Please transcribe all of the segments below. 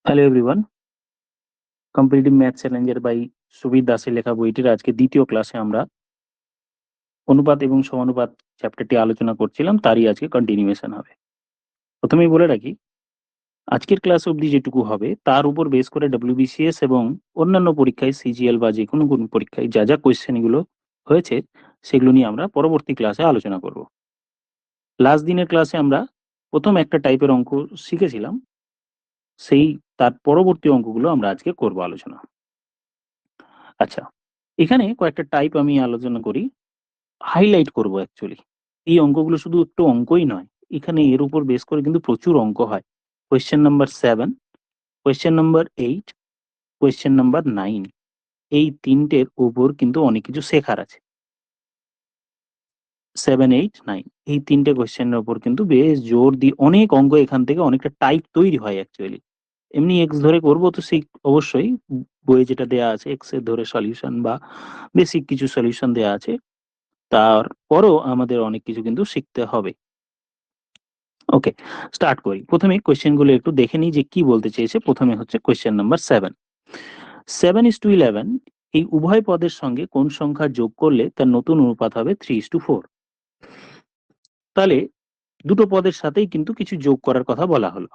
Hello everyone, competitive math চ্যালেঞ্জের by Subir দাসের লেখা বইটির আজকে দ্বিতীয় ক্লাসে আমরা অনুপাত এবং সমানুপাত চ্যাপ্টারটি আলোচনা করছিলাম, তারই আজকে কন্টিনিউয়েশন হবে। প্রথমেই বলে রাখি, আজকের ক্লাস অবধি যেটুকু হবে তার উপর বেস করে ডব্লিউবিসিএস এবং অন্যান্য পরীক্ষায় সিজিএল বা যে কোনো কোনো পরীক্ষায় যা যা কোয়েশ্চেনগুলো হয়েছে সেগুলো নিয়ে আমরা পরবর্তী ক্লাসে আলোচনা করব। লাস্ট দিনের ক্লাসে আমরা প্রথম একটা টাইপের অঙ্ক শিখেছিলাম, সেই তার পরবর্তী অঙ্কগুলো আমরা আজকে করব আলোচনা। আচ্ছা, এখানে কয়েকটা টাইপ আমি আলোচনা করি, হাইলাইট করব অ্যাকচুয়ালি। এই অঙ্কগুলো শুধু একটু অঙ্কই নয়, এখানে এর উপর বেস করে কিন্তু প্রচুর অঙ্ক হয়। Question number 7, question number 8, question number 9, এই তিনটের উপর কিন্তু অনেক কিছু শেখার আছে। 7, 8, 9 এই তিনটে কোয়েশ্চেনের উপর কিন্তু বেশ জোর দিয়ে অনেক অঙ্ক, এখান থেকে অনেকটা টাইপ তৈরি হয় অ্যাকচুয়ালি। এমনি এক্স ধরে করব তো সেই অবশ্যই বইয়ে যেটা দেয়া আছে এক্স এর ধরে সলিউশন বা বেসিক কিছু সলিউশন দেয়া আছে, তারপরও আমাদের অনেক কিছু কিন্তু শিখতে হবে। ওকে, স্টার্ট করি। প্রথমে কোয়েশ্চেন গুলো একটু দেখে নিই যে কি বলতে চেয়েছে। প্রথমে হচ্ছে কোয়েশ্চেন নাম্বার 7, 7:11 এই উভয় পদের সঙ্গে কোন সংখ্যা যোগ করলে তার নতুন অনুপাত হবে 3:4। তাহলে দুটো পদের সাথেই কিন্তু কিছু যোগ করার কথা বলা হলো।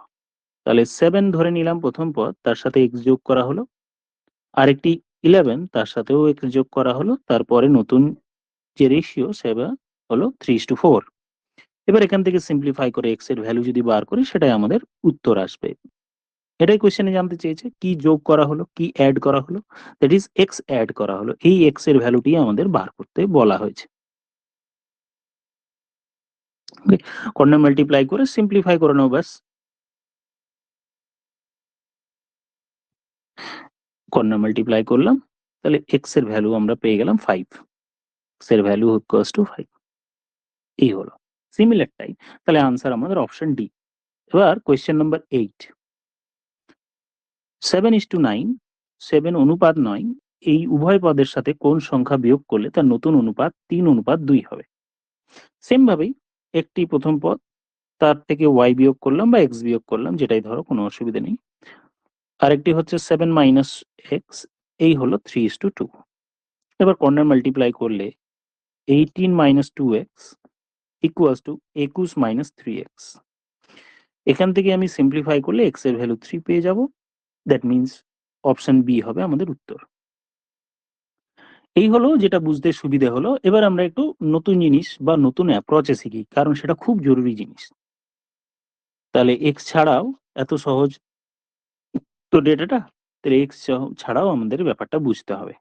তাহলে 7 ধরে নিলাম প্রথম পদ, তার সাথে x যোগ করা হলো, আরেকটি 11 তার সাথেও x যোগ করা হলো, তারপরে নতুন যে রেশিও সেটা হলো 3:4। এবার এখান থেকে সিম্পলিফাই করে x এর ভ্যালু যদি বার করি সেটাই আমাদের উত্তর আসবে। এটাই কোশ্চেনে জানতে চেয়েছে, কি যোগ করা হলো, কি অ্যাড করা হলো, দ্যাট ইজ এক্স অ্যাড করা হলো। এই এক্স এর ভ্যালুটি আমাদের বার করতে বলা হয়েছে। কর্নার মাল্টিপ্লাই করে সিম্পলিফাই করে নাও, ব্যাস। কর্নার মাল্টিপ্লাই করলাম, তাহলে এক্স এর ভ্যালু আমরা পেয়ে গেলাম 5। এক্স এর ভ্যালু ইকুয়ালস টু 5। এই হলো সিমিলার টাইপ। তাহলে আনসার আমাদের অপশন ডি। এবার কোয়েশ্চেন নাম্বার 8, 7:9, 7 অনুপাত 9 এই উভয় পদের সাথে কোন সংখ্যা বিয়োগ করলে তার নতুন অনুপাত 3:2 হবে। সেম ভাবেই একটি প্রথম পদ, তার থেকে ওয়াই বিয়োগ করলাম বা এক্স বিয়োগ করলাম, যেটাই ধরো কোনো অসুবিধা নেই। আরেকটি হচ্ছে 7 মাইনাস এক্স, এই হলো 3:2। এবার কর্নার মাল্টিপ্লাই করলে 18 minus 2x equals to 21 minus 3x। এখান থেকে আমি সিম্পলিফাই করলে x এর ভ্যালু 3 পেয়ে যাব। দ্যাট মিনস অপশন বি হবে আমাদের উত্তর। এই হলো যেটা বুঝতে সুবিধে হলো। এবার আমরা একটু নতুন জিনিস বা নতুন অ্যাপ্রোচে শিখি, কারণ সেটা খুব জরুরি জিনিস। তাহলে এক্স ছাড়াও এত সহজ তো ডেটাটা, তাহলে এক্স ছাড়াও আমাদের ব্যাপারটা বুঝতে হবে।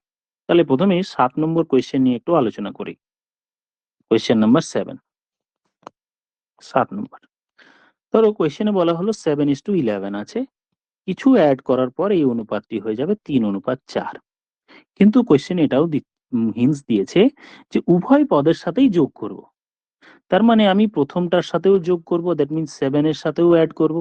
তাহলে প্রথমে 7 নম্বর কোয়েশ্চেন নিয়ে একটু আলোচনা করি। কোয়েশ্চেন নাম্বার 7, 7 নম্বর। ধরো কোয়েশ্চেনে বলা হলো 7:11 আছে, কিছু অ্যাড করার পর এই অনুপাতটি হয়ে যাবে 3:4। কিন্তু কোয়েশ্চেন এটাও হিন্টস দিয়েছে যে উভয় পদের সাথেই যোগ করব। তার মানে আমি প্রথমটার সাথেও যোগ করব, দ্যাট মিনস 7 এর সাথেও অ্যাড করব।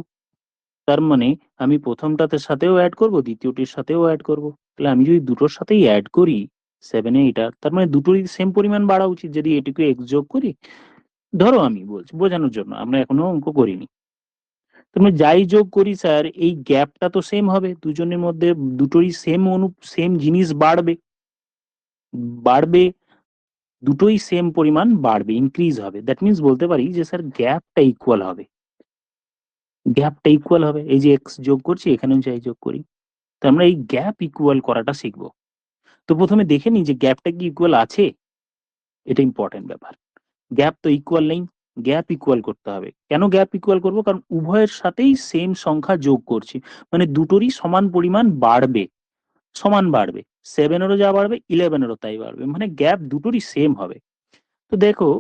তার মানে আমি প্রথমটাতে সাথেও অ্যাড করব, দ্বিতীয়টির সাথেও অ্যাড করব। তাহলে আমি যদি দুটোর সাথেই অ্যাড করি 7 এ এটা, তার মানে দুটোরই সেম পরিমাণ বাড়া উচিত। যদি এটুকু এক্স যোগ করি, ধরো আমি বলছি বোঝানোর জন্য, আমরা এখনো অঙ্ক করিনি, তার মানে যাই যোগ করি স্যার এই গ্যাপটা তো সেম হবে দুজনের মধ্যে, দুটোই সেম জিনিস বাড়বে, বাড়বে দুটোই সেম পরিমাণ বাড়বে, ইনক্রিজ হবে। দ্যাট মিনস বলতে পারি যে স্যার গ্যাপটা ইকুয়াল হবে, গ্যাপটা ইকুয়াল হবে। এই যে এক্স যোগ করছি এখানেও যাই যোগ করি, তো আমরা এই গ্যাপ ইকুয়াল করাটা শিখবো। তো প্রথমে দেখে নিই যে গ্যাপটা কি ইকুয়াল আছে, এটা ইম্পর্টেন্ট ব্যাপার। গ্যাপ তো ইকুয়াল নেই, গ্যাপ ইকুয়াল করতে হবে। কেন গ্যাপ ইকুয়াল করব? কারণ উভয়ের সাথেই সেম সংখ্যা যোগ করছি, মানে দুটোরই সমান পরিমাণ বাড়বে, সমান বাড়বে। 7 এরও যা বাড়বে 11 এরও তাই বাড়বে, মানে গ্যাপ দুটোরই সেম হবে। তো দেখো,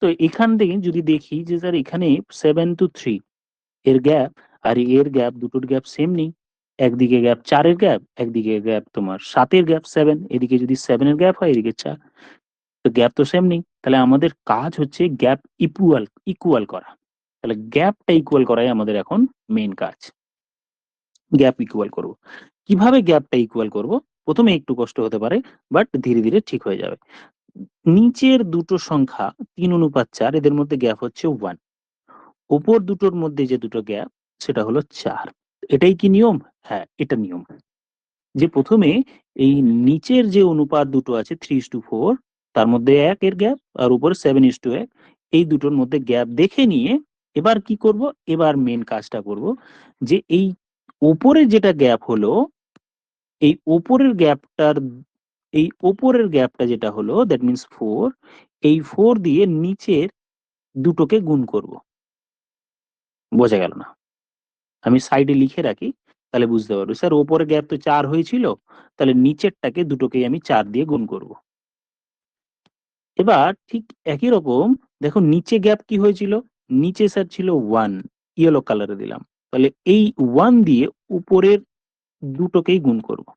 তো এখান থেকে যদি দেখি যে স্যার এখানে 7 to 3 এর গ্যাপ আর এর গ্যাপ, দুটোর গ্যাপ সেম নেই। একদিকে গ্যাপ 4 এর গ্যাপ, একদিকে গ্যাপ তোমার 7 এর গ্যাপ 7, এদিকে যদি 7 এর গ্যাপ হয় এদিকে 4, তো গ্যাপ তো সেম নেই। তাহলে আমাদের কাজ হচ্ছে গ্যাপ ইকুয়াল ইকুয়াল করা। তাহলে গ্যাপটা ইকুয়াল করাই আমাদের এখন মেইন কাজ। গ্যাপ ইকুয়াল করব। কিভাবে গ্যাপটা ইকুয়াল করব? প্রথমে একটু কষ্ট হতে পারে, বাট ধীরে ধীরে ঠিক হয়ে যাবে। নিচের দুটো সংখ্যা 3:4, এদের মধ্যে গ্যাপ হচ্ছে 1। উপর দুটোর মধ্যে যে দুটো গ্যাপ সেটা হলো 4। এটাই কি নিয়ম? হ্যাঁ, এটা নিয়ম যে প্রথমে এই নিচের যে অনুপাত দুটো আছে 3:4, তার মধ্যে 1 এর গ্যাপ, আর উপরে 7:1, এই দুটোর মধ্যে গ্যাপ দেখে নিয়ে এবার কি করব, এবার মেন কাজটা করব যে এই ওপরে যেটা গ্যাপ হলো, এই ওপরের গ্যাপটা যেটা হলো, দ্যাট মিন্স 4, এই 4 দিয়ে নিচের দুটোকে গুণ করব। বোঝা গেল না? আমি সাইডে লিখে রাখি, তাহলে বুঝতে পারবো। স্যার ওপরে গ্যাপ তো 4 হয়েছিল, তাহলে নিচেরটাকে দুটোকেই আমি 4 দিয়ে গুণ করব। এবার ঠিক একই রকম দেখো নিচে গ্যাপ কি হয়েছিল, নিচে স্যার ছিল 1, ইয়েলো কালারে দিলাম, তাহলে এই 1 দিয়ে উপরের দুটোকেই গুণ করব।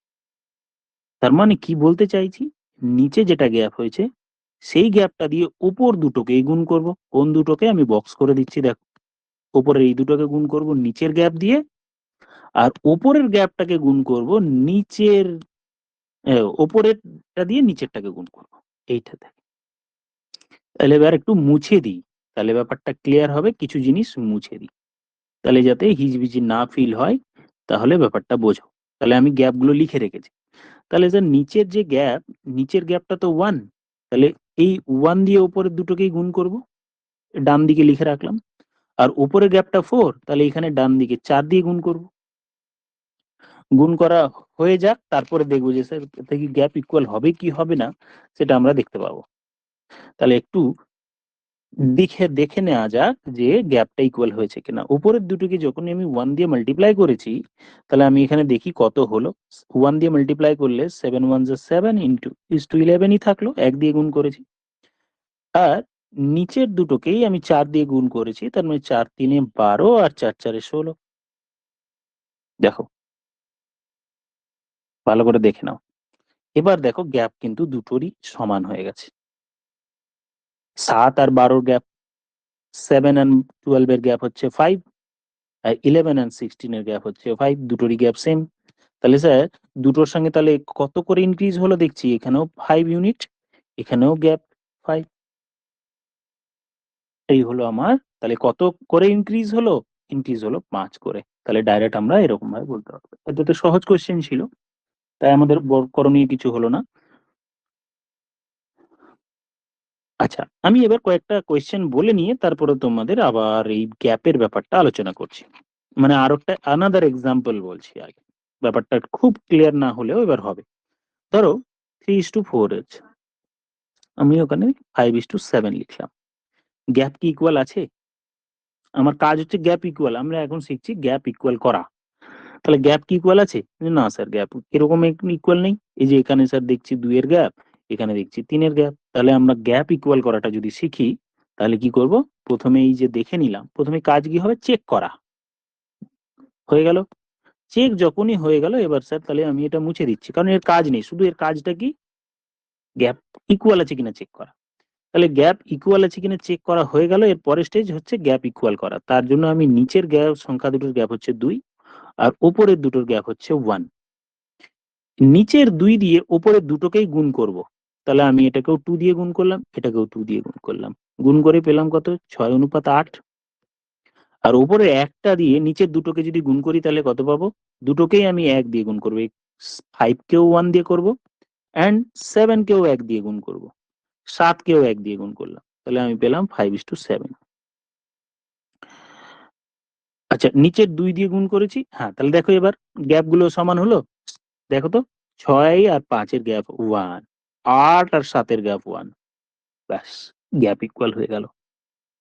তার মানে কি বলতে চাইছি, নিচে যেটা গ্যাপ হয়েছে সেই গ্যাপটা দিয়ে উপর দুটোকেই গুণ করব। কোন দুটোকে, আমি বক্স করে দিচ্ছি দেখো, উপরের এই দুটোকে গুণ করব নিচের গ্যাপ দিয়ে, আর উপরের গ্যাপটাকে গুণ করব নিচের ওপরেরটা দিয়ে নিচেরটাকে গুণ করব এইটাতে। তাহলে এবার একটু মুছে দিই, তাহলে ব্যাপারটা ক্লিয়ার হবে। কিছু জিনিস মুছে দিই, তাহলে যাতে হিজিবিজি না ফিল হয়, তাহলে ব্যাপারটা বোঝো। তাহলে আমি গ্যাপগুলো লিখে রেখেছি। তাহলে স্যার নিচের যে গ্যাপ, নিচের গ্যাপটা তো 1, তাহলে এই 1 দিয়ে উপরের দুটোকেই গুণ করব, ডান দিকে লিখে রাখলাম। আর উপরের গ্যাপটা 4, তাহলে এখানে ডান দিকে 4 দিয়ে গুণ করব। গুণ করা হয়ে যাক, তারপরে দেখবো যে স্যার এতে কি গ্যাপ ইকুয়াল হবে কি হবে না, সেটা আমরা দেখতে পাবো। তাহলে একটু দেখে নেওয়া যাক যে গ্যাপটা ইকুয়াল হয়েছে কিনা। উপরের দুটোকে যখন আমি 1 দিয়ে মাল্টিপ্লাই করেছি, তাহলে আমি এখানে দেখি কত হলো। 1 দিয়ে মাল্টিপ্লাই করলে 7 1 7 ইন্টু ইস টু 11ই থাকলো, 1 দিয়ে গুণ করেছি। আর নিচের দুটোকেই আমি 4 দিয়ে গুণ করেছি, তার মানে 4 3 12 আর 4 4 16। দেখো ভালো করে দেখে নাও। এবার দেখো গ্যাপ কিন্তু দুটোরই সমান হয়ে গেছে। 7 আর 12 গ্যাপ, 7 and 12 এর গ্যাপ হচ্ছে 5, আর 11 and 16 এর গ্যাপ হচ্ছে 5, দুটোরই গ্যাপ সেম। তাহলে স্যার দুটোর সঙ্গে তাহলে কত করে ইনক্রিজ হলো দেখছি, এখানেও 5 ইউনিট, এখানেও গ্যাপ 5। এই হলো আমার, তাহলে কত করে ইনক্রিজ হলো, ইনক্রিজ হলো 5 করে। তাহলে ডাইরেক্ট আমরা এরকম ভাবে বলতে পারবো। এটা তো সহজ কোশ্চেন ছিল, তাই আমাদের করণীয় কিছু হলো না। আচ্ছা, আমি এবার কয়েকটা কোয়েশ্চেন বলে নিয়ে তারপরে তোমাদের আবার এই গ্যাপের ব্যাপারটা আলোচনা করছি। মানে আরো একটা আনাদার এক্সাম্পল বলছি আগে, ব্যাপারটা খুব ক্লিয়ার না হলেও এবার হবে। ধরো 3:4 আছে, আমি ওখানে 5:7 লিখলাম। গ্যাপ কি ইকুয়াল আছে? আমার কাজ হচ্ছে গ্যাপ ইকুয়াল, আমরা এখন শিখছি গ্যাপ ইকুয়াল করা। তাহলে গ্যাপ কি ইকুয়াল আছে? না স্যার গ্যাপ এরকম ইকুয়াল নেই। এই যে এখানে স্যার দেখছি 2 এর গ্যাপ, এখানে দেখছি 3 এর গ্যাপ। তাহলে আমরা গ্যাপ ইকুয়াল করাটা যদি শিখি, তাহলে কি করব, প্রথমে এই যে দেখে নিলাম, প্রথমে কাজ কি হবে, চেক করা। হয়ে গেল চেক, যখনই হয়ে গেল এবার স্যার তাহলে আমি এটা মুছে দিচ্ছি, কারণ এর কাজ নেই, শুধু এর কাজটা কি, গ্যাপ ইকুয়াল আছে কিনা চেক করা। তাহলে গ্যাপ ইকুয়াল আছে কিনা চেক করা হয়ে গেল, এর পরের স্টেজ হচ্ছে গ্যাপ ইকুয়াল করা। তার জন্য আমি নিচের গ্যাপ সংখ্যা দুটোর গ্যাপ হচ্ছে 2, আর উপরের দুটোর গ্যাপ হচ্ছে 1। নিচের 2 দিয়ে উপরের দুটোকেই গুণ করব। তাহলে আমি এটাকেও 2 দিয়ে গুণ করলাম, এটাকেও 2 দিয়ে গুণ করলাম, গুণ করে পেলাম কত, 6:8। আর উপরে একটা দিয়ে নিচের দুটোকে যদি গুণ করি তাহলে কত পাবো, দুটোকেই আমি 1 দিয়ে গুণ করবো। 5 কেও 1 দিয়ে করব, অ্যান্ড 7 কেও 1 দিয়ে গুণ করব, 7 কেও 1 দিয়ে গুণ করলাম, তাহলে আমি পেলাম 5:7। আচ্ছা, নিচের 2 দিয়ে গুণ করেছি, হ্যাঁ তাহলে দেখো এবার গ্যাপ গুলো সমান হলো। দেখো তো, 6 আর 5 এর গ্যাপ 1, 8 আর 7 এর গ্যাপ 1, ব্যাস গ্যাপ ইকুয়াল হয়ে গেল।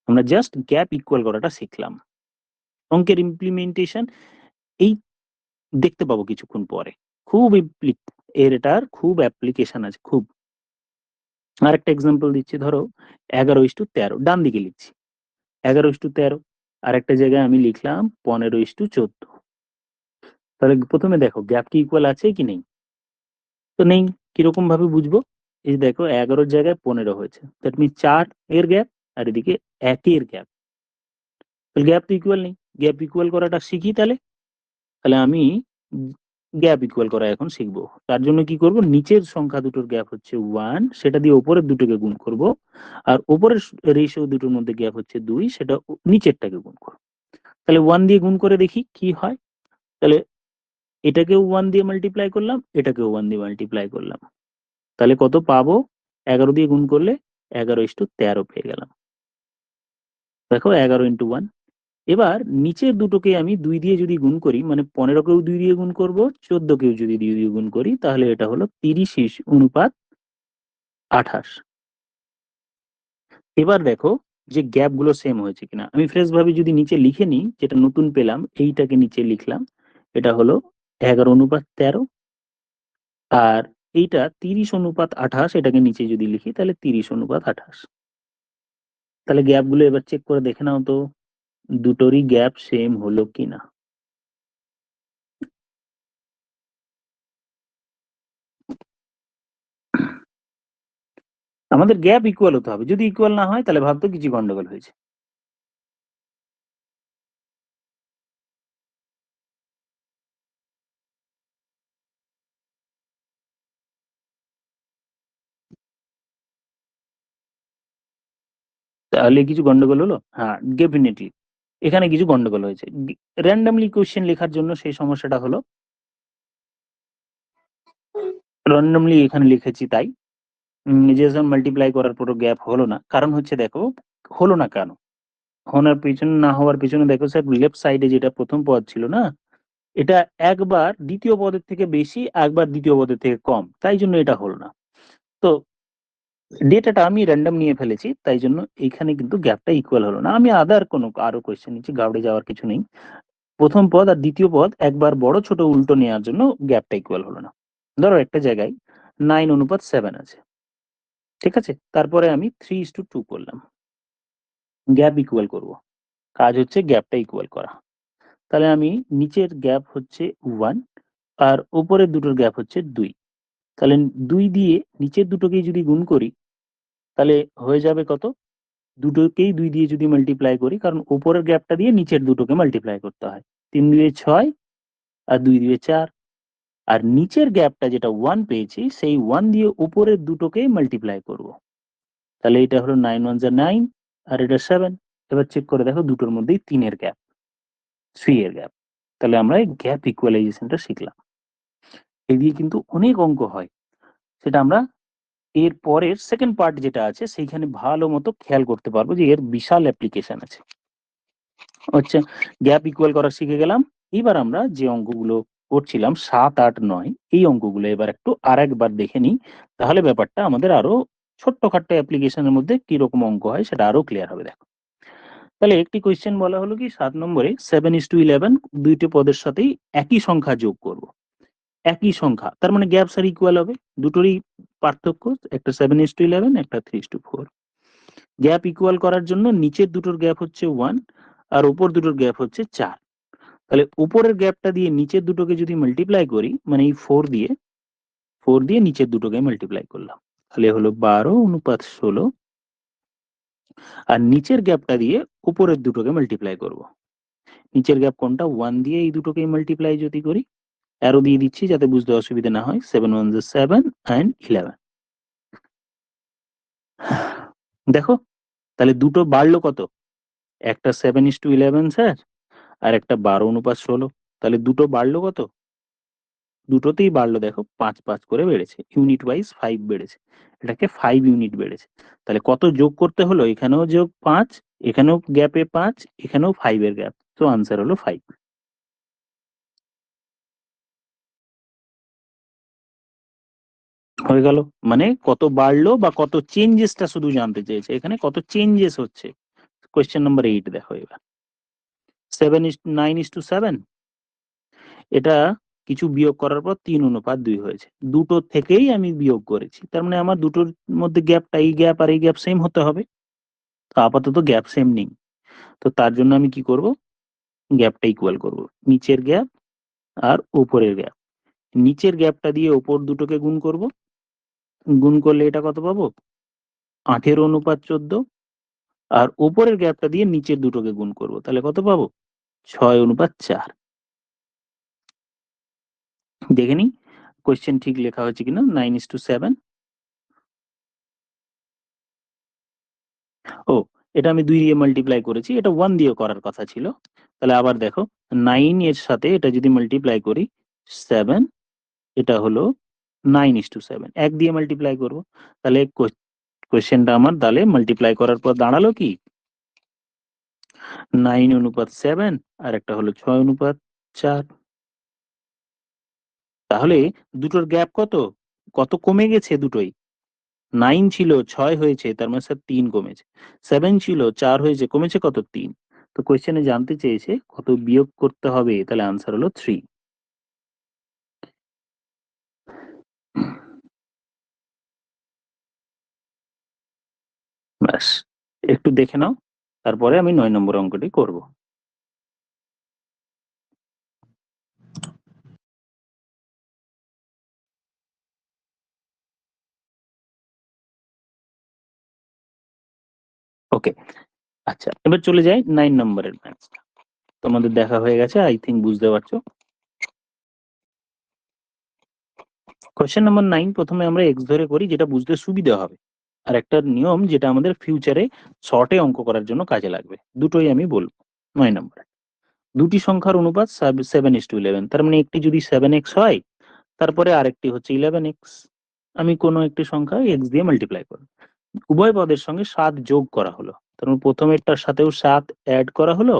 আমরা জাস্ট গ্যাপ ইকুয়াল করাটা শিখলাম। অঙ্কের ইমপ্লিমেন্টেশন এই দেখতে পাবো কিছুক্ষণ পরে, খুব এটার খুব অ্যাপ্লিকেশন আছে খুব। আর একটা এক্সাম্পল দিচ্ছি, ধরো 11:13, ডান দিকে লিখছি 11:13, আর একটা জায়গায় আমি লিখলাম 15:14। তাহলে প্রথমে দেখো গ্যাপ কি ইকুয়াল আছে কি নেই, তো নেই। কিরকম ভাবে বুঝবো, এই যে দেখো 11 জায়গায় 15 হয়েছে, দ্যাট মিনস 4 এর গ্যাপ, আর এদিকে 1 এর গ্যাপ, তাহলে গ্যাপ তো ইকুয়াল নেই। গ্যাপ ইকুয়াল করাটা শিখি তাহলে। তাহলে আমি গ্যাপ ইকুয়াল করা এখন শিখবো। তার জন্য কি করব, নিচের সংখ্যা দুটোর গ্যাপ হচ্ছে 1, সেটা দিয়ে উপরের দুটোকে গুণ করব, আর উপরের রেশিও দুটোর মধ্যে গ্যাপ হচ্ছে 2, সেটা নিচেরটাকে গুণ করব। তাহলে 1 দিয়ে গুণ করে দেখি কি হয়। তাহলে এটাকেও 1 দিয়ে মাল্টিপ্লাই করলাম, এটাকেও 1 দিয়ে মাল্টিপ্লাই করলাম, তাহলে কত পাবো? 11 দিয়ে গুণ করলে 11:13 পেয়ে গেলাম। দেখো 11 × 1। এবার নিচের দুটোকে আমি 2 দিয়ে যদি গুণ করি, মানে 15কেও 2 দিয়ে গুণ করব, 14কেও যদি 2 দিয়ে গুণ করি, তাহলে এটা হলো 30:28। এবার দেখো যে গ্যাপ গুলো সেম হয়েছে কিনা। আমি ফ্রেশ ভাবে যদি নিচে লিখে নিই, যেটা নতুন পেলাম এইটাকে নিচে লিখলাম, এটা হলো 11:13। আর এইটা 30:28, এটাকে নিচে যদি লিখি তাহলে 30:28। তাহলে গ্যাপ গুলো এবার চেক করে দেখে নাও তো দুটোরই গ্যাপ সেম হলো কিনা। আমাদের গ্যাপ ইকুয়াল হতে হবে, যদি ইকুয়াল না হয় তাহলে ভাবতো কিছু গন্ডগোল হয়েছে। তাহলে কিছু গন্ডগোল হলো, হ্যাঁ ডেফিনেটলি এখানে কিছু গন্ডগোল হয়েছে। র্যান্ডামলি কোশ্চেন লেখার জন্য সেই সমস্যাটা হলো, র্যান্ডামলি এখানে লিখেছি তাই যেসব মাল্টিপ্লাই করার পরও গ্যাপ হলো না। কারণ হচ্ছে দেখো হলো না কেন, হওয়ার পিছনে না হওয়ার পিছনে দেখো স্যার, লেফট সাইডে যেটা প্রথম পদ ছিল না, এটা একবার দ্বিতীয় পদের থেকে বেশি, একবার দ্বিতীয় পদের থেকে কম, তাই জন্য এটা হলো না। তো ডেটাটা আমি র্যান্ডম নিয়ে ফেলেছি, তাই জন্য এইখানে কিন্তু গ্যাপটা ইকুয়াল হলো না। আমি আরো কোয়েশ্চেন নিচ্ছি, গাউড়ে যাওয়ার কিছু নেই। প্রথম পদ আর দ্বিতীয় পদ একবার বড় ছোট উল্টো নেওয়ার জন্য গ্যাপটা ইকুয়াল হলো না। ধরো একটা জায়গায় 9:7 আছে, ঠিক আছে, তারপরে আমি 3:2 করলাম, গ্যাপ ইকুয়াল করব। কাজ হচ্ছে গ্যাপটা ইকুয়াল করা। তাহলে আমি নিচের গ্যাপ হচ্ছে 1 আর উপরের দুটোর গ্যাপ হচ্ছে 2। তাহলে 2 দিয়ে নিচের দুটোকেই যদি গুণ করি, তাহলে হয়ে যাবে কত? দুটোকেই 2 দিয়ে যদি মাল্টিপ্লাই করি, কারণ উপরের গ্যাপটা দিয়ে নিচের দুটোকে মাল্টিপ্লাই করতে হয়। 3 × 2 = 6 আর 2 × 2 = 4। আর নিচের গ্যাপটা যেটা 1 পেয়েছি, সেই 1 দিয়ে উপরের দুটোকেই মাল্টিপ্লাই করব। তাহলে এটা হলো 9 × 1 = 9 আর এটা 7। এবার চেক করে দেখো দুটোর মধ্যেই 3 এর গ্যাপ, 3 এর গ্যাপ। তাহলে আমরা এই গ্যাপ ইকুয়ালাইজেশনটা শিখলাম। এই দিয়ে কিন্তু অনেক অঙ্ক হয়, সেটা আমরা এর পরের সেকেন্ড পার্ট যেটা আছে সেইখানে ভালো মতো খেয়াল করতে পারবো যে এর বিশাল অ্যাপ্লিকেশন আছে। আচ্ছা, গ্যাপ ইকুয়াল করা শিখে গেলাম। এবার আমরা যে অঙ্কগুলো করছিলাম 7, 8, 9, এই অঙ্কগুলো এবার একটু আরেকবার দেখে নিই, তাহলে ব্যাপারটা আমাদের আরো ছোট্টখাট্ট অ্যাপ্লিকেশনের মধ্যে কিরকম অঙ্ক হয় সেটা আরো ক্লিয়ার হবে। দেখো, তাহলে একটি কোয়েশ্চেন বলা হলো কি 7 নম্বরে 7:11 দুইটি পদের সাথেই একই সংখ্যা যোগ করব। একই সংখ্যা তার মানে গ্যাপ স্যার ইকুয়াল হবে, দুটোরই পার্থক্য, একটা 7:11, একটা 3:4। গ্যাপ ইকুয়াল করার জন্য নিচের দুটোর গ্যাপ হচ্ছে 1 আর উপর দুটোর গ্যাপ হচ্ছে 4। তাহলে উপরের গ্যাপটা দিয়ে নিচের দুটোকে যদি মাল্টিপ্লাই করি, মানে এই 4 দিয়ে নিচের দুটোকে মাল্টিপ্লাই করলাম, তাহলে হলো 12:16। আর নিচের গ্যাপটা দিয়ে উপরের দুটোকে মাল্টিপ্লাই করব। নিচের গ্যাপ কোনটা? 1 দিয়ে এই দুটোকে মাল্টিপ্লাই যদি করি, অ্যারো দিয়ে দিচ্ছি যাতে বুঝতে অসুবিধা না হয়, 7 × 1 = 7 and 11। দেখো তাহলে দুটো বাড়লো কত? একটা 7:11 স্যার, আর একটা 12:16। তাহলে দুটো বাড়লো কত? দুটোতেই বাড়লো দেখো 5 করে বেড়েছে, ইউনিট ওয়াইজ 5 বেড়েছে, এটাকে 5 ইউনিট বেড়েছে। তাহলে কত যোগ করতে হলো? এখানেও যোগ 5, এখানেও গ্যাপে 5, এখানেও 5 এর গ্যাপ, তো আনসার হলো 5। হয়ে গেল, মানে কত বাড়লো বা কত চেঞ্জেসটা শুধু জানতে চেয়েছে, এখানে কত চেঞ্জেস হচ্ছে। কোয়েশ্চেন নাম্বার 8 দেখো এবার, 9:7, এটা কিছু বিয়োগ করার পর 3:2 হয়েছে, দুটো থেকেই আমি বিয়োগ করেছি, তার মানে আমার দুটোর মধ্যে গ্যাপটা, এই গ্যাপ আর এই গ্যাপ সেম হতে হবে। তো আপাতত গ্যাপ সেম নেই, তো তার জন্য আমি কি করব? গ্যাপটা ইকুয়াল করব, নিচের গ্যাপ আর উপরের গ্যাপ। নিচের গ্যাপটা দিয়ে ওপর দুটোকে গুণ করব, গুণ করলে এটা কত পাবো? 18:14। আর উপরের গ্যাপটা দিয়ে নিচের দুটোকে গুণ করব, তাহলে কত পাবো? 6:4। দেখে নি কোয়েশ্চেন ঠিক লেখা হয়েছে কিনা। 9:7। ও, এটা আমি 2 দিয়ে মাল্টিপ্লাই করেছি, এটা 1 দিয়ে করার কথা ছিল। তাহলে আবার দেখো, 9 এর সাথে এটা যদি মাল্টিপ্লাই করি, 7, এটা হলো 9:7, 1 দিয়ে মাল্টিপ্লাই করব। তাহলে কোয়েশ্চেনটা আমার তাহলে মাল্টিপ্লাই করার পর দাঁড়ালো কি 9:7, আর একটা হলো 6:4। তাহলে দুটোর গ্যাপ কত, কত কমে গেছে দুটোই। 9 ছিল 6 হয়েছে, তার মানে স্যার 3 কমেছে। 7 ছিল 4 হয়েছে, কমেছে কত, 3। তো কোয়েশ্চেনে জানতে চেয়েছে কত বিয়োগ করতে হবে, তাহলে আনসার হলো 3। ব্যাস, একটু দেখে নাও, তারপরে আমি 9 নম্বর অঙ্কটি করব। ওকে, আচ্ছা এবার চলে যাই 9 নম্বরের ম্যাথসটা। তোমাদের দেখা হয়ে গেছে, আই থিঙ্ক বুঝতে পারছো। কোয়েশ্চেন নাম্বার 9, প্রথমে আমরা এক্স ধরে করি, যেটা বুঝতে সুবিধা হবে। আর একটা নিয়ম যেটা আমাদের ফিউচারে শর্টে অঙ্ক করার জন্য কাজে লাগবে, দুটোই আমি বলবো। 9 নম্বরে দুটি সংখ্যার অনুপাত 7:11, তার মানে একটি যদি 7x হয়, তারপরে আরেকটি হচ্ছে 11x। আমি কোনো একটি সংখ্যা x দিয়ে মাল্টিপ্লাই করব, উভয় পদের সঙ্গে 7 যোগ করা হলো। তার মানে প্রথমেরটার সাথেও 7 অ্যাড করা হলো,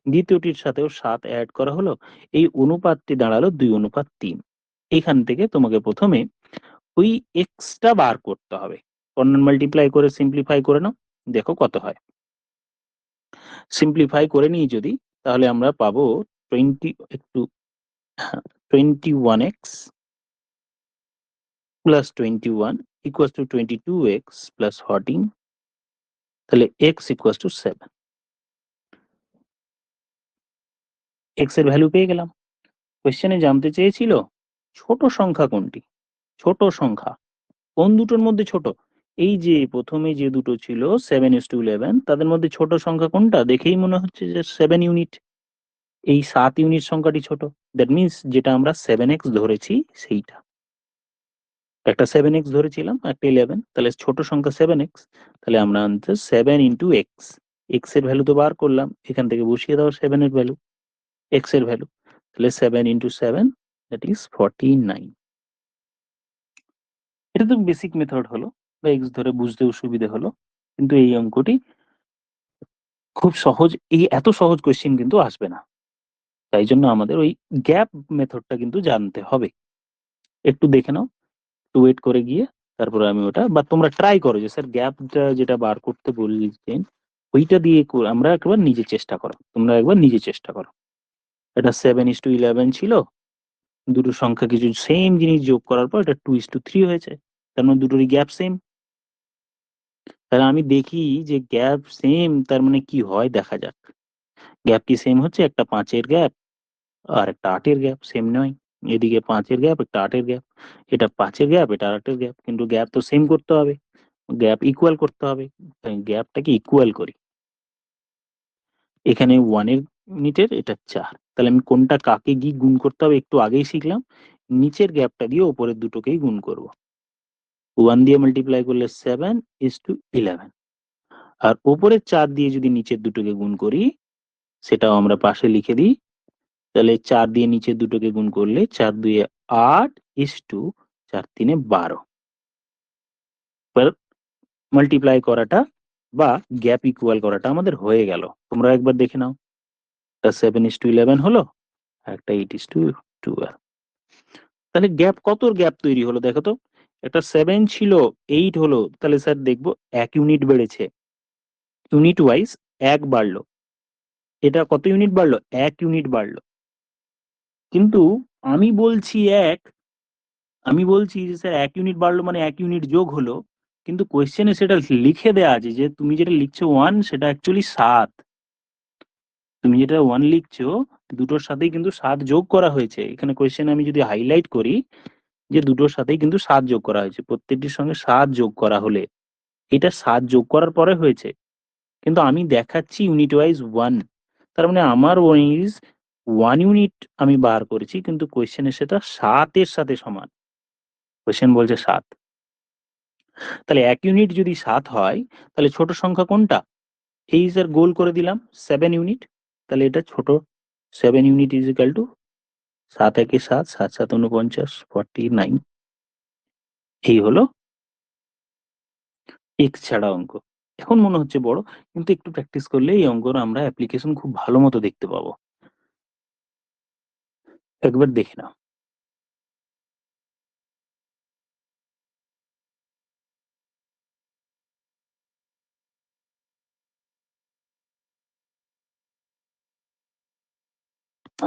দ্বিতীয়টির সাথেও 7 অ্যাড করা হলো। এই অনুপাতটি দাঁড়ালো 2:3। এখান থেকে তোমাকে প্রথমে ওই এক্সটা বার করতে হবে। কর্নার মাল্টিপ্লাই করে সিম্পলিফাই করে নাও, দেখো কত হয়। সিম্পলিফাই করে নিই যদি, তাহলে আমরা পাবো 21x plus 21 equals to 22x plus 14, তাহলে x ইকুয়ালস টু 7। x এর ভ্যালু পেয়ে গেলাম। কোয়েশ্চেনে জানতে চেয়েছিল ছোট সংখ্যা কোনটি। ছোট সংখ্যা কোন দুটোর মধ্যে ছোট, এই যে প্রথমে যে দুটো ছিল 7:11, তাদের মধ্যে ছোট সংখ্যা কোনটা, দেখেই মনে হচ্ছে যে 7 ইউনিট। এই 7 ইউনিট সংখ্যাটি ছোট, দ্যাট মিনস যেটা আমরা 7x ধরেছি সেইটা। একটা 7x ধরেছিলাম, একটা 11, তাহলে ছোট সংখ্যা 7x। তাহলে আমরা আনতে 7 ইন্টু এক্স, এক্স এর ভ্যালু তো বার করলাম, এখান থেকে বসিয়ে দাও 7 এর ভ্যালু, এক্স এর ভ্যালু। তাহলে 7 ইন্টু 7, দ্যাট ইজ 49। এটা তো বেসিক মেথড হলো, বা এক্স ধরে বুঝতেও সুবিধে হলো। কিন্তু এই অঙ্কটি খুব সহজ, এই এত সহজ কোয়েশ্চেন কিন্তু আসবে না। তাই জন্য আমাদের ওই গ্যাপ মেথডটা কিন্তু জানতে হবে। একটু দেখে নাও, একটু ওয়েট করে গিয়ে তারপরে আমি ওটা, বা তোমরা ট্রাই করো যে স্যার গ্যাপটা যেটা বার করতে বলছেন ওইটা দিয়ে আমরা একবার নিজে চেষ্টা করো, তোমরা একবার নিজে চেষ্টা করো। এটা 7:11 ছিল, দুটো সংখ্যা কিছু সেম জিনিস যোগ করার পর এটা 2:3 হয়েছে, তার মানে দুটোরই গ্যাপ সেম। তাহলে আমি দেখি যে গ্যাপ সেম, তার মানে কি হয় দেখা যাক। গ্যাপ কি সেম হচ্ছে, একটা 5-এর গ্যাপ আর একটা 8-এর গ্যাপ সেম নয়। এদিকে 5-এর গ্যাপ, একটা 8-এর গ্যাপ, এটা 5-এর গ্যাপ, এটা 8-এর গ্যাপ, কিন্তু গ্যাপ তো সেম করতে হবে, গ্যাপ ইকুয়াল করতে হবে। গ্যাপটাকে ইকুয়াল করি, এখানে 1 এর ইউনিটের এটা 4, তাহলে আমি কোনটা কাকে গিয়ে গুণ করতে হবে একটু আগেই শিখলাম, নিচের গ্যাপটা দিয়ে উপরের দুটোকেই গুণ করব। 1 দিয়ে মাল্টিপ্লাই করলে 7:11, আর উপরের 4 দিয়ে যদি নিচের দুটোকে গুণ করি, সেটাও আমরা পাশে লিখে দিই। তাহলে 4 দিয়ে নিচের দুটোকে গুণ করলে 4 2 8 4 3 12। এবার মাল্টিপ্লাই করাটা বা গ্যাপ ইকুয়াল করাটা আমাদের হয়ে গেল। তোমরা একবার দেখে নাও, একটা 7:11 হলো, আর একটা 8:12। তাহলে গ্যাপ, কত গ্যাপ তৈরি হলো দেখো তো। একটা 7 ছিল, 8 হলো, তাহলে স্যার দেখবো 1 ইউনিট বেড়েছে, ইউনিট ওয়াইজ 1 বাড়লো। এটা কত ইউনিট বাড়লো, 1 ইউনিট বাড়লো। কিন্তু আমি বলছি আমি বলছি যে স্যার 1 ইউনিট বাড়লো মানে 1 ইউনিট যোগ হলো, কিন্তু কোয়েশ্চেনে সেটা লিখে দেওয়া আছে যে তুমি যেটা লিখছো 1, সেটা অ্যাকচুয়ালি 7। তুমি যেটা 1 লিখছো, দুটোর সাথেই কিন্তু 7 যোগ করা হয়েছে। এখানে কোয়েশ্চেনে আমি যদি হাইলাইট করি যে দুটোর সাথেই কিন্তু 7 যোগ করা হয়েছে, প্রত্যেকটির সঙ্গে 7 যোগ করা হলে এটা 7 যোগ করার পরে হয়েছে, কিন্তু আমি দেখাচ্ছি ইউনিট ওয়াইজ 1। তার মানে আমার ওয়াইজ 1 ইউনিট আমি বার করেছি, কিন্তু কোয়েশ্চেনে সেটা 7 এর সাথে সমান। কোয়েশ্চেন বলছে 7, তাহলে 1 ইউনিট যদি 7 হয়, তাহলে ছোট সংখ্যা কোনটা, এই স্যার গোল করে দিলাম 7 ইউনিট, তাহলে এটা ছোট। 7 ইউনিট ইজ ইকাল টু 7 একে 7, 7 7 49, 49। এই হলো এক্স ছাড়া অঙ্ক। এখন মনে হচ্ছে বড়, কিন্তু একটু প্র্যাকটিস করলে এই অঙ্কর আমরা অ্যাপ্লিকেশন খুব ভালো মতো দেখতে পাবো। একবার দেখে নাও।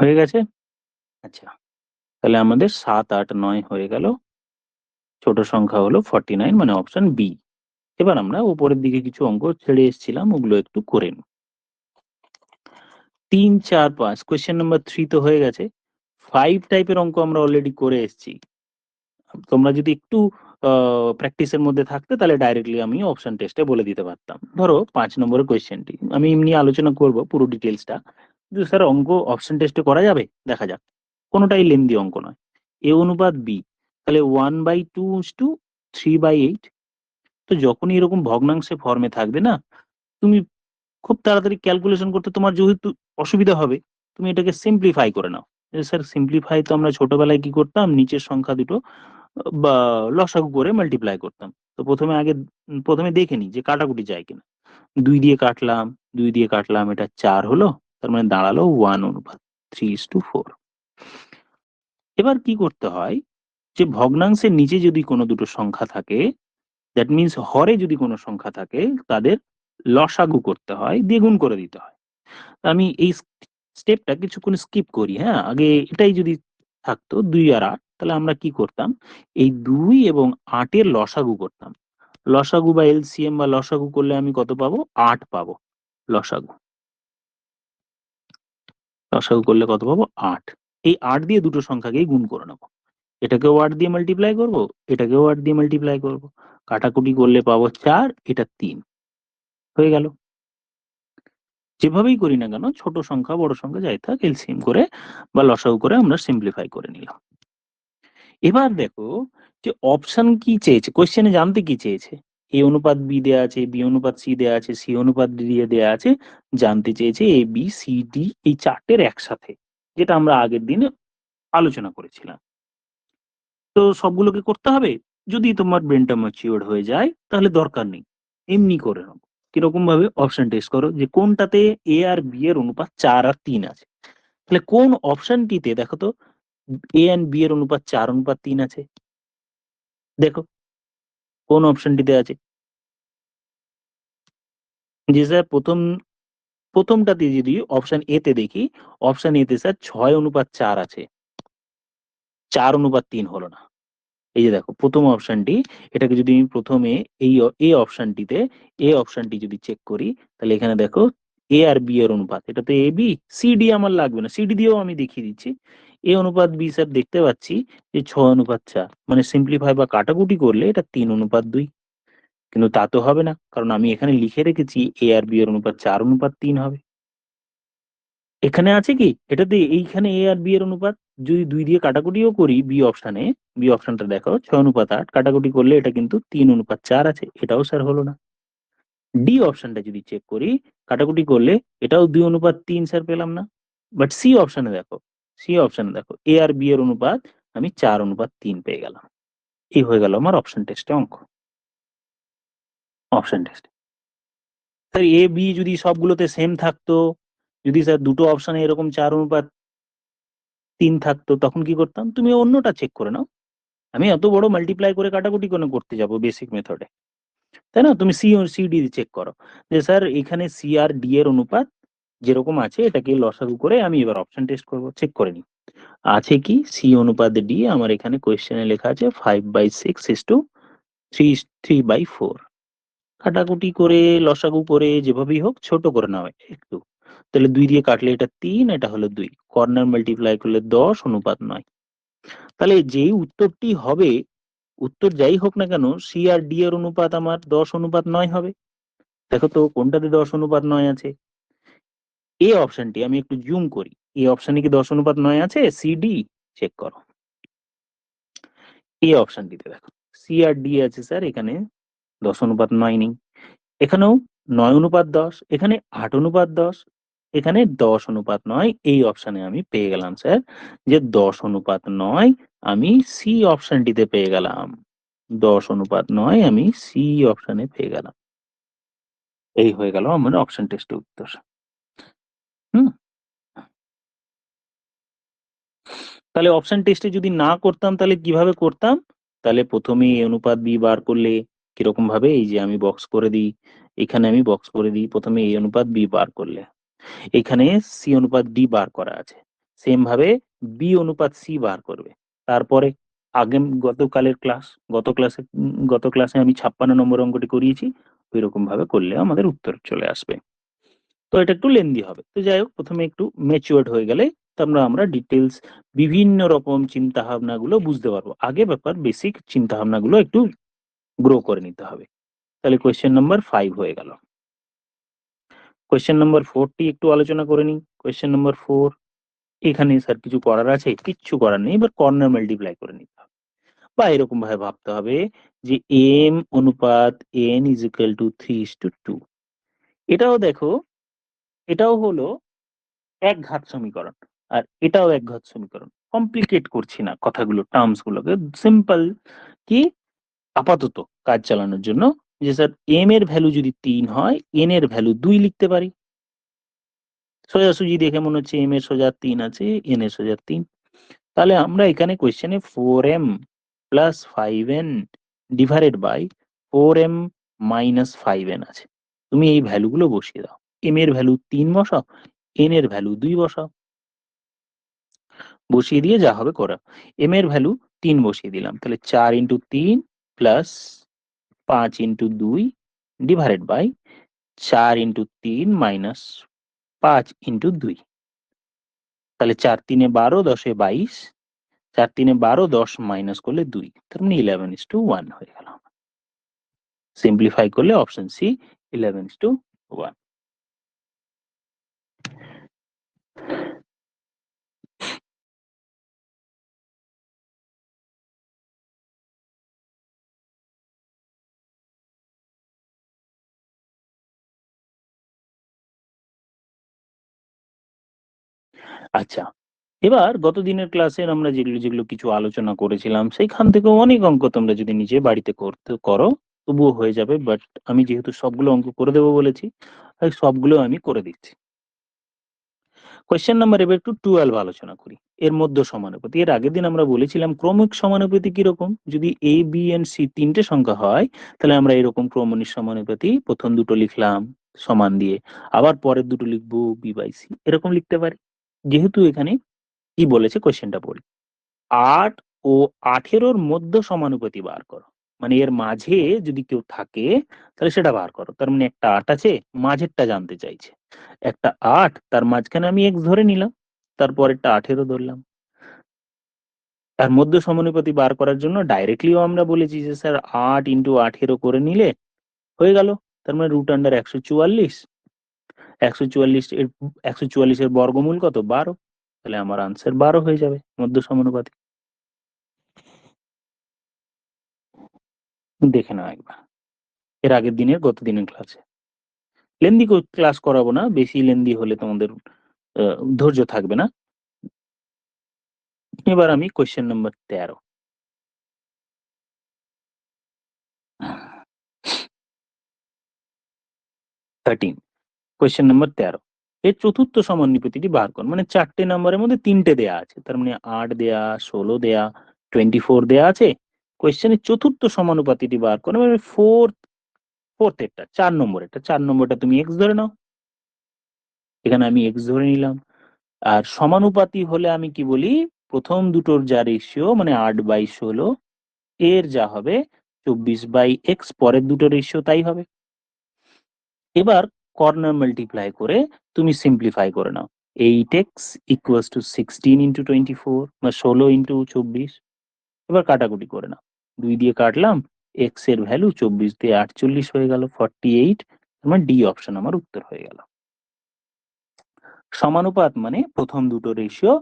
হয়ে গেছে? আচ্ছা, তাহলে আমাদের 7 8 9 হয়ে গেল। ছোট সংখ্যা হলো 49, মানে অপশন বি। এবার আমরা উপরের দিকে কিছু অঙ্ক ছেড়ে এসেছিলাম, ওগুলো একটু করে নিই। 3 4 5 কোয়েশ্চেন নাম্বার 3 তো হয়ে গেছে। 5 টাইপের অঙ্ক আমরা অলরেডি করে এসেছি। তোমরা যদি একটু প্র্যাকটিসের মধ্যে থাকতে তাহলে ডাইরেক্টলি আমি অপশন টেস্টে বলে দিতে পারতাম। ধরো 5 নম্বরের কোয়েশ্চেনটি আমি এমনি আলোচনা করব পুরো ডিটেলসটা। কিন্তু স্যার অঙ্ক অপশন টেস্টে করা যাবে? দেখা যাক। কোনোটাই লেন্দি অঙ্ক নয়। এ অনুপাত বি, তাহলে 1/2:3/8। তো যখনই এরকম ভগ্নাংশে ফর্মে থাকবে না, তুমি খুব তাড়াতাড়ি ক্যালকুলেশন করতে তোমার যেহেতু অসুবিধা হবে, তুমি এটাকে সিম্পলিফাই করে নাও। স্যার সিম্পলিফাই তো আমরা ছোটবেলায় কি করতাম, নিচের সংখ্যা দুটো বা লসাগু করে মাল্টিপ্লাই করতাম। তো প্রথমে দেখে নিই যে কাটাকুটি যায় কিনা। 2 দিয়ে কাটলাম, 2 দিয়ে কাটলাম, এটা 4 হলো। তার মানে দাঁড়ালো 1/3:4। এবার কি করতে হয়, যে ভগ্নাংশের নিচে যদি কোনো দুটো সংখ্যা থাকে, দ্যাট মিন্স হরে যদি কোনো সংখ্যা থাকে, তাদের লসাগু করতে হয়, দিয়ে গুণ করে দিতে হয়। আমি এই স্টেপটা কিছুক্ষণ স্কিপ করি, হ্যাঁ? আগে এটাই যদি থাকতো 2 আর 8, তাহলে আমরা কি করতাম, এই 2 এবং 8 এর লসাগু করতাম। লসাগু বা এলসিএম বা লসাগু করলে আমি কত পাবো? 8 পাবো। লসাগু লসাগু করলে কত পাবো? 8। এই 8 দিয়ে দুটো সংখ্যাকেই গুণ করে নেবো। এটাকেও 8 দিয়ে মাল্টিপ্লাই করব, এটাকেও 8 দিয়ে মাল্টিপ্লাই করব। কাটাকুটি করলে পাবো 4, এটা 3। হয়ে গেল। যেভাবেই করি না কেন, ছোট সংখ্যা বড় সংখ্যা যাই থাক, এলসিএম করে বা লসাগু করে আমরা সিম্পলিফাই করে নিলাম। এবার দেখো যে অপশন কি চেয়েছে, কোশ্চেনে জানতে কি চেয়েছে। এ অনুপাত বি দেয়া আছে, বি অনুপাত সি দেয়া আছে, সি অনুপাত ডি দেয়া আছে। জানতে চেয়েছে এ বি সি ডি এই চারটের একসাথে, যেটা আমরা আগের দিনে আলোচনা করেছিলাম। তো সবগুলোকে করতে হবে। যদি তোমার ব্রেনটা ম্যাচিওর হয়ে যায় তাহলে দরকার নেই, এমনি করে নাও। কিরকম ভাবে? অপশন টেস্ট করো যে কোনটাতে এ আর বি এর অনুপাত 4 আর 3 আছে। তাহলে কোন অপশনটিতে দেখো তো এ এন্ড বি এর অনুপাত 4:3 আছে? দেখো কোন অপশনটিতে আছে। জি স্যার, প্রথমটাতে যদি অপশন এ তে দেখি, অপশন এ তে স্যার 6:4 আছে, 4:3 হলো না। এই যে দেখো প্রথম অপশনটি, এটাকে যদি আমি প্রথমে এ অপশনটিতে এ অপশনটি যদি চেক করি, তাহলে এখানে দেখো এ আর বি এর অনুপাত, এটা তো এ বি। সি ডি আমার লাগবে না, সি ডি দিয়েও আমি দেখিয়ে দিচ্ছি। এ অনুপাত বি স্যার দেখতে পাচ্ছি যে 6:4, মানে সিম্পলিফাই বা কাটাকুটি করলে এটা 3:2। কিন্তু তা তো হবে না, কারণ আমি এখানে লিখে রেখেছি এ আর বি এর অনুপাত 4:3 হবে। এখানে আছে কি এটাতে, এইখানে এ আর বি এর অনুপাত যদি 2 দিয়ে কাটাকুটিও করি, বি অপশনটা দেখো 6:8, কাটাকুটি করলে এটা কিন্তু 3:4 আছে, এটাও স্যার হলো না। ডি অপশনটা যদি চেক করি, কাটাকুটি করলে এটাও 2:3 স্যার পেলাম না। বাট সি অপশনে দেখো এ আর বি এর অনুপাত আমি 4:3 পেয়ে গেলাম। এই হয়ে গেল আমার অপশন টেস্টে অঙ্ক। Option test sir A B যদি সবগুলোতে সেম থাকতো, যদি স্যার দুটো অপশনে এরকম 4:3 থাকতো, তখন কি করতাম? তুমি অন্যটা চেক করে নাও। আমি এত বড় মাল্টিপ্লাই করে কাটাকুটি করে করতে যাব বেসিক মেথডে, তাই না? তুমি সি ও সি ডি চেক করো যে স্যার এখানে সি আর ডি এর অনুপাত যেরকম আছে, এটাকে লসাগু করে আমি এবার অপশন টেস্ট করব, চেক করে নি আছে কি। সি অনুপাত ডি আমার এখানে কোয়েশ্চেনে লেখা আছে 5/6:3:4। কাটাকুটি করে লসাগু করে যেভাবেই হোক ছোট করে নাও একটু। তাহলে 2 দিয়ে কাটলে এটা 3, এটা হলো 2, কর্নার মাল্টিপ্লাই করলে 10:9। তাহলে যেই উত্তরটি হবে, উত্তর যাই হোক না কেন, সি আর ডি এর অনুপাত আমার 10:9 হবে। দেখো তো কোনটাতে 10:9 আছে। এ অপশনটি আমি একটু জুম করি, এই অপশনে কি 10:9 আছে? সি ডি চেক করো। এই অপশনটিতে দেখো সি আর ডি আছে স্যার, এখানে 10:9 নেই। এখানেও 9:10, এখানে 8:10, এখানে 10:9 এই অপশনে আমি পেয়ে গেলাম স্যার যে 10:9 আমি সি অপশনটিতে পেয়ে গেলাম। 10:9 আমি সি অপশনে পেয়ে গেলাম। এই হয়ে গেল আমার অপশন টেস্টের উত্তর। হুম, তাহলে অপশন টেস্টে যদি না করতাম তাহলে কিভাবে করতাম? তাহলে প্রথমে এ অনুপাত বি বার করলে কিরকম ভাবে, এই যে আমি বক্স করে দিই, এখানে আমি বক্স করে দিই, প্রথমে এ অনুপাত বি বার করলে এখানে সি অনুপাত ডি বার করা আছে, সেম ভাবে বি অনুপাত সি বার করবে। তারপরে আগে গতকালের ক্লাস, গত ক্লাসে আমি 56 নম্বর অঙ্কটি করিয়েছি, ওই রকম ভাবে করলে আমাদের উত্তর চলে আসবে। তো এটা একটু লেন্দি হবে, তো যাই হোক প্রথমে একটু ম্যাচিওর্ড হয়ে গেলে তারপরে আমরা ডিটেলস বিভিন্ন রকম চিন্তা ভাবনা গুলো বুঝতে পারবো। আগে ব্যাপার বেসিক চিন্তা ভাবনা গুলো একটু গ্রো করে নিতে হবে। তাহলে কোয়েশ্চেন নাম্বার 5 হয়ে গেল। কোয়েশ্চেন নাম্বার 4টি একটু আলোচনা করে নিই। কোয়েশ্চেন নাম্বার 4, এখানে স্যার কিছু করার আছে? কিচ্ছু করার নেই, এবার কর্নার মাল্টিপ্লাই করে নিতে হবে, বা এরকম ভাবে ভাবতে হবে যে এম অনুপাত এন ইজ ইকুয়াল টু 3:2। এটাও দেখো, এটাও হলো এক ঘাত সমীকরণ, আর এটাও এক ঘাত সমীকরণ। কমপ্লিকেট করছি না কথাগুলো, টার্মস গুলোকে সিম্পল কি আপাতত কাজ চালানোর জন্য, যে স্যার এম এর ভ্যালু যদি 3 হয়, এন এর ভ্যালু 2 লিখতে পারি। সোজাসুজি দেখে মনে হচ্ছে এম এর সোজা 3 আছে, এন এর সোজা 3। তাহলে আমরা এখানে কোয়েশ্চেনে 4m plus 5n divided by 4m minus 5n আছে। তুমি এই ভ্যালুগুলো বসিয়ে দাও। এম এর ভ্যালু 3 বসাও, এন এর ভ্যালু 2 বসাও, বসিয়ে দিয়ে যা হবে করো। এম এর ভ্যালু 3 বসিয়ে দিলাম, তাহলে 4 into 3 plus 5 into 2 divided by 4 into 3 minus 5 into 2। তাহলে 4 3 12, 10 22, 4 3 12, 10 মাইনাস করলে 2, তার মানে 11:1 হয়ে গেল। সিম্পলিফাই করলে অপশন সি 11:1। আচ্ছা, এবার গত দিনের ক্লাসের আমরা যেগুলো যেগুলো কিছু আলোচনা করেছিলাম সেইখান থেকে অনেক অঙ্ক তোমরা যদি নিজে বাড়িতে করতে করো তবুও হয়ে যাবে, বাট আমি যেহেতু সবগুলো অঙ্ক করে দেবো বলেছি, তাই সবগুলো আমি করে দিচ্ছি। কোয়েশ্চেন নাম্বার এবার একটু 12 আলোচনা করি। এর মধ্যে সমানুপাতি, এর আগের দিন আমরা বলেছিলাম ক্রমিক সমানুপাতি কিরকম, যদি এ বি এন্ড সি তিনটে সংখ্যা হয় তাহলে আমরা এরকম ক্রমনিক সমানুপাতি প্রথম দুটো লিখলাম সমান দিয়ে, আবার পরের দুটো লিখবো বি বাই সি, এরকম লিখতে পারি। যেহেতু এখানে কি বলেছে কোয়েশ্চেনটা পড়ি, 8 ও 18-র মধ্য সমানুপাতি বার করো, মানে এর মাঝে যদি কেউ থাকে তাহলে সেটা বার করো। তার মানে একটা 8 আছে, মাঝেরটা জানতে চাইছে, একটা 8 তার মাঝখানে আমি x ধরে নিলাম, তারপর একটা 18 ধরলাম। তার মধ্য সমানুপাতি বার করার জন্য ডাইরেক্টলিও আমরা বলেছি যে স্যার 8 ইন্টু 18 করে নিলে হয়ে গেল, তার মানে রুট আন্ডার 144। 144 এর 144 এর বর্গমূল কত? 12। তাহলে আমার আনসার 12 হয়ে যাবে মধ্য সমানুপাতি। দেখে নাও একবার এর আগের দিনের গত দিনের ক্লাসে। লেন্দি ক্লাস করাবো না, বেশি লেন্দি হলে তোমাদের ধৈর্য থাকবে না। এবার আমি কোয়েশ্চেন নাম্বার 13, কোয়েশ্চেন নাম্বার 13 এর চতুর্থ সমানুপাতিটি বার কর, মানে 4টে নাম্বারের মধ্যে 3টে দেয়া আছে, তার মানে 8 দেয়া, 16 দেয়া, 24 দেয়া আছে। কোয়েশ্চেনের চতুর্থ সমানুপাতিটি বার করো, মানে ফোর্থ এরটা 4 নম্বরেরটা, 4 নম্বরটা তুমি এক্স ধরে নাও, এখানে আমি এক্স ধরে নিলাম। আর সমানুপাতি হলে আমি কি বলি, প্রথম দুটোর যা রেশিও মানে 8/16 এর যা হবে 24/x, পরের দুটো রেশিও তাই হবে। এবার কর্নার মাল্টিপ্লাই করে তুমি সিম্পলিফাই করে নাও। 8x ইকুয়ালস টু 16 ইন্টু 24 বা 16 ইন্টু 24। এবার কাটাকুটি করে নাও, 2 দিয়ে কাটলাম, x এর ভ্যালু 24 দিয়ে 48 হয়ে গেল 48, মানে ডি অপশন আমার উত্তর হয়ে গেল। সমানুপাত মানে প্রথম দুটো রেশিও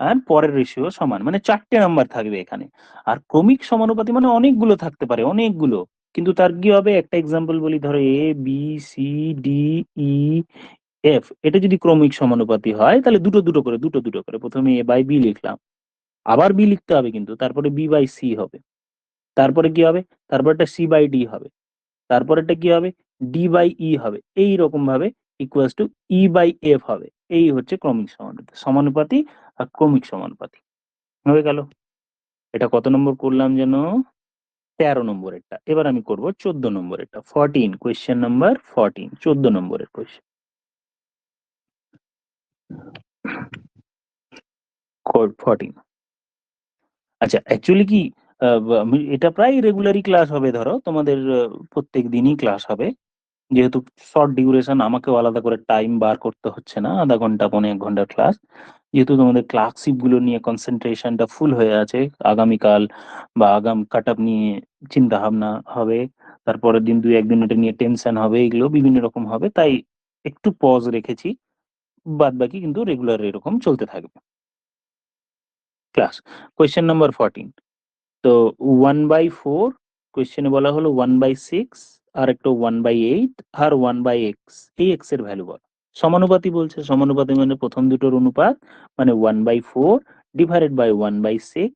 আর পরের রেশিও সমান, মানে 4টে নাম্বার থাকবে এখানে। আর ক্রমিক সমানুপাতি মানে অনেকগুলো থাকতে পারে, অনেকগুলো, কিন্তু তার কি হবে, একটা এক্সাম্পল বলি, ধরো A B C D E F এটা যদি ক্রমিক সমানুপাতি হয় তাহলে দুটো করে প্রথমে এ বাই বি লিখলাম, আবার বি লিখতে হবে কিন্তু, তারপরে বি বাই সি হবে, তারপরে কি হবে, তারপরটা সি বাই ডি হবে, তারপরেরটা কি হবে, ডি বাই ই হবে, এই রকম ভাবে equals to E by F হবে। এই হচ্ছে ক্রমিক সমানুপাতি, সমানুপাতি আর ক্রমিক সমানুপাতি হয়ে গেল। এটা কত নম্বর করলাম যেন, 13 নম্বরেরটা। এবার আমি করব 14 নম্বরেরটা, 14 কোয়েশ্চেন নাম্বার 14, 14 নম্বরের কোয়েশ্চেন। 14, আচ্ছা অ্যাকচুয়ালি কি এটা প্রায় রেগুলারই ক্লাস হবে, ধরো তোমাদের প্রত্যেক দিনই ক্লাস হবে, যেহেতু শর্ট ডিউরেশন আমাকেও আলাদা করে টাইম বার করতে হচ্ছে না, আধা ঘন্টা 1.5 ঘন্টার ক্লাস, যেহেতু তোমাদের ক্লাসিপ গুলো নিয়ে কনসেন্ট্রেশনটা ফুল হয়ে আছে, আগামীকাল বা আগাম কাট আপ নিয়ে চিন্তা ভাবনা হবে, তারপরের দিন 2-1 দিন এটা নিয়ে টেনশন হবে, এগুলো বিভিন্ন রকম হবে, তাই একটু পজ রেখেছি, বাদ বাকি কিন্তু রেগুলার এরকম চলতে থাকবে ক্লাস। কোয়েশ্চেন নাম্বার 14, তো 1/4 কোয়েশ্চেনে বলা হলো 1/6 আর একটা 1/8 আর 1/x, এই x এর ভ্যালু বল। সমানুপাতি বলছে, সমানুপাতি মানে প্রথম দুটোর অনুপাত, মানে 1/4 divided by 1/6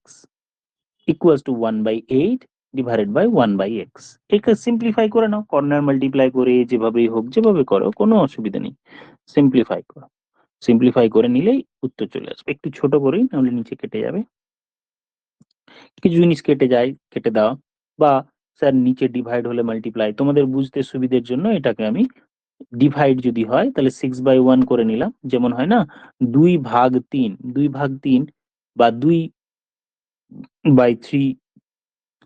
equals to 1/8 divided by 1/x। একে সিম্পলিফাই করে নাও, কর্নার মাল্টিপ্লাই করে যেভাবেই হোক, যেভাবে করো কোনো অসুবিধা নেই, সিম্পলিফাই করো, সিম্পলিফাই করে নিলেই উত্তর চলে আসবে। একটু ছোট করেই, নাহলে নিচে কেটে যাবে, কিছু জিনিস কেটে যায় কেটে দাও, বা স্যার নিচে ডিভাইড হলে মাল্টিপ্লাই, তোমাদের বুঝতে সুবিধের জন্য এটাকে আমি ডিভাইড যদি হয় তাহলে 6/1 করে নিলাম, যেমন হয় না 2/3, 2/3 বা 2/3,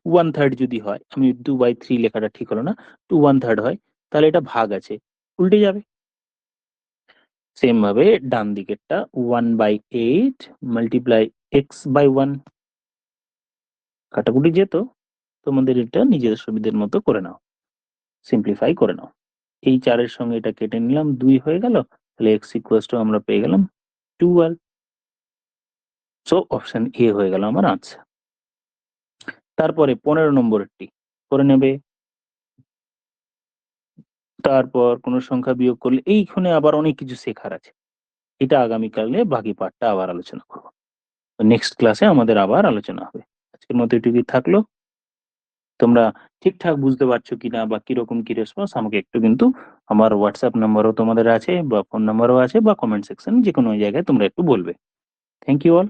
1/3 যদি হয়, আমি 2/3 লেখাটা ঠিক হলো না, 2/3 হয়, তাহলে এটা ভাগ আছে, উল্টে যাবে। সেম ভাবে ডান দিকেরটা 1/8 মাল্টিপ্লাই x/1, কাটাকুটি যেত, তোমাদের এটা নিজেদের সুবিধের মতো করে নাও, সিম্পলিফাই করে নাও। এই 4 এর সঙ্গে এটা কেটে নিলাম, 2 হয়ে গেল, তাহলে x ইকুয়ালস টু আমরা পেয়ে গেলাম 12। সো অপশন এ হয়ে গেল আমার আনসার। তারপরে 15 নম্বরটি করে নেবে, তারপর কোন সংখ্যা বিয়োগ করলে, এইখানে আবার অনেক কিছু শেখার আছে, এটা আগামীকালে বাকি পার্টটা আবার আলোচনা করব, নেক্সট ক্লাসে আমাদের আবার আলোচনা হবে। আজকের মতো এটুকুই থাকলো, তোমরা ঠিকঠাক বুঝতে পারছো কিনা বা কিরকম কি রেসপন্স আমাকে একটু কিন্তু, আমার হোয়াটসঅ্যাপ নাম্বারও তোমাদের আছে বা ফোন নাম্বারও আছে, বা কমেন্ট সেকশন যে কোনো জায়গায় তোমরা একটু বলবে। Thank you all.